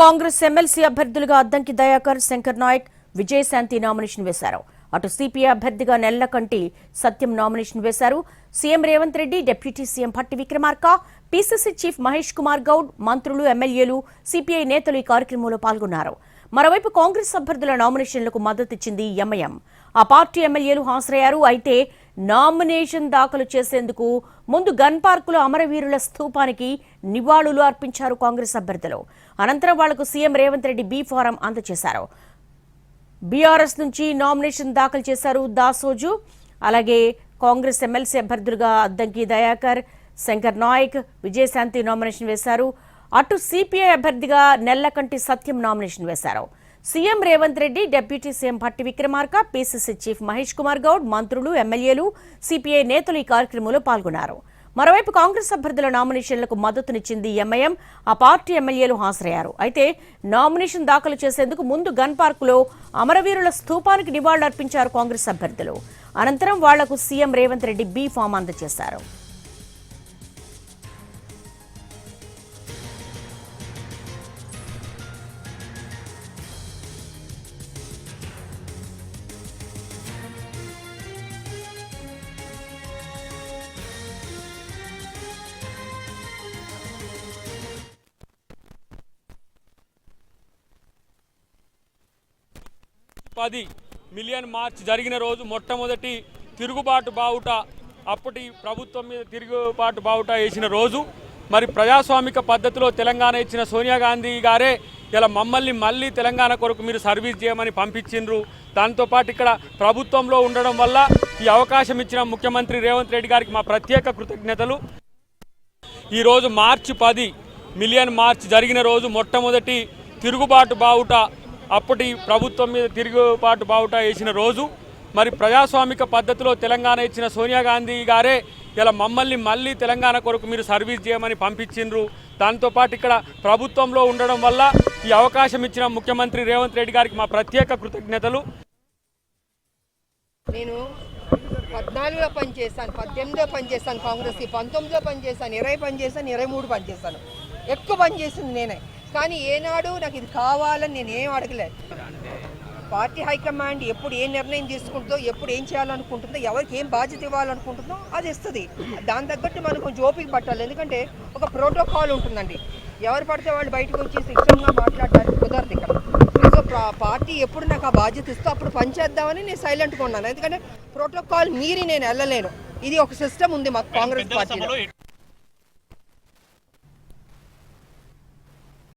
Congress MLC అభ్యర్థులుగా Addanki Dayakar, Shankar Naik, Vijayashanti nomination వేశారు. అటు సిపిఐ అభ్యర్థిగా నెల్లకంటి సత్యం నామినేషన్ వేశారు. CM Revanth Reddy, deputy CM Bhatti Vikramarka, PCC chief Mahesh Kumar Goud, మంత్రులు, ఎమ్మెల్యేలు, సిపిఐ నేతలు ఈ కార్యక్రమంలో పాల్గొన్నారు. మరోవైపు కాంగ్రెస్ అభ్యర్థుల నామినేషన్లకు మద్దతిచ్చింది ఎంఐఎం. ఆ పార్టీ ఎమ్మెల్యేలు హాజరయ్యారు. అయితే నామినేషన్ దాఖలు చేసేందుకు ముందు గన్ పార్కులో అమరవీరుల స్థూపానికి నివాళులు అర్పించారు కాంగ్రెస్ అభ్యర్థులు. అనంతరం వాళ్లకు CM Revanth Reddy B form అందజేశారు. బీఆర్ఎస్ నుంచి నామినేషన్ దాఖలు చేశారు దాసోజు. అలాగే కాంగ్రెస్ ఎమ్మెల్సీ అభ్యర్థులుగా అద్దంకి దయాకర్, శంకర్ నాయక్, విజయశాంతి నామినేషన్ వేశారు. అటు సిపిఐ అభ్యర్థిగా నెల్లకంటి సత్యం నామినేషన్ వేశారు. CM Revanth Reddy, deputy CM Bhatti Vikramarka, PCC chief Mahesh Kumar Goud, మంత్రులు, ఎమ్మెల్యేలు, సిపిఐ నేతలు ఈ కార్యక్రమంలో పాల్గొన్నారు. మరోవైపు కాంగ్రెస్ అభ్యర్థుల నామినేషన్లకు మద్దతునిచ్చింది ఎంఐఎం. ఆ పార్టీ ఎమ్మెల్యేలు హాజరయ్యారు. అయితే నామినేషన్ దాఖలు చేసేందుకు ముందు గన్ పార్కులో అమరవీరుల స్థూపానికి నివాళులర్పించారు కాంగ్రెస్ అభ్యర్థులు. అనంతరం వాళ్లకు CM Revanth Reddy B form అందజేశారు. మిలియన్ మార్చ్ జరిగిన రోజు మొట్టమొదటి తిరుగుబాటు బావుట, అప్పటి ప్రభుత్వం మీద తిరుగుబాటు బావుట వేసిన రోజు. మరి ప్రజాస్వామిక పద్ధతిలో తెలంగాణ ఇచ్చిన సోనియా గాంధీ గారే ఇలా మమ్మల్ని మళ్ళీ తెలంగాణ కొరకు మీరు సర్వీస్ చేయమని పంపించిండ్రు. దాంతోపాటు ఇక్కడ ప్రభుత్వంలో ఉండడం వల్ల ఈ అవకాశం ఇచ్చిన ముఖ్యమంత్రి రేవంత్ రెడ్డి గారికి మా ప్రత్యేక కృతజ్ఞతలు. ఈరోజు మార్చి 10 మిలియన్ మార్చ్ జరిగిన రోజు మొట్టమొదటి తిరుగుబాటు బావుట, అప్పటి ప్రభుత్వం మీద తిరుగుబాటు బావుట వేసిన రోజు. మరి ప్రజాస్వామిక పద్ధతిలో తెలంగాణ ఇచ్చిన సోనియా గాంధీ గారే ఇలా మమ్మల్ని మళ్ళీ తెలంగాణ కొరకు మీరు సర్వీస్ చేయమని పంపించిండ్రు. దాంతోపాటు ఇక్కడ ప్రభుత్వంలో ఉండడం వల్ల ఈ అవకాశం ఇచ్చిన ముఖ్యమంత్రి రేవంత్ రెడ్డి గారికి మా ప్రత్యేక కృతజ్ఞతలు. నేను 14లో పనిచేశాను, 18లో పనిచేశాను, కాంగ్రెస్ 19లో పనిచేశాను, 20 పనిచేశాను, 23 పనిచేశాను. ఎక్కువ పనిచేసింది నేనే. కానీ ఏనాడు నాకు ఇది కావాలని నేను ఏం అడగలేదు. పార్టీ హైకమాండ్ ఎప్పుడు ఏ నిర్ణయం తీసుకుంటుందో, ఎప్పుడు ఏం చేయాలనుకుంటుందో, ఎవరికి ఏం బాధ్యత ఇవ్వాలనుకుంటుందో అది ఇస్తుంది. దాని తగ్గట్టు మనం కొంచెం ఓపిక పట్టాలి. ఎందుకంటే ఒక ప్రోటోకాల్ ఉంటుందండి. ఎవరు పడితే వాళ్ళు బయటకు వచ్చి శిక్షణగా మాట్లాడడానికి కుదరదు ఇక్కడ. సో పార్టీ ఎప్పుడు నాకు ఆ బాధ్యత ఇస్తూ అప్పుడు పనిచేద్దామని నేను సైలెంట్గా ఉన్నాను. ఎందుకంటే ప్రోటోకాల్ మీరి నేను వెళ్ళలేను. ఇది ఒక సిస్టమ్ ఉంది మాకు కాంగ్రెస్ పార్టీలో.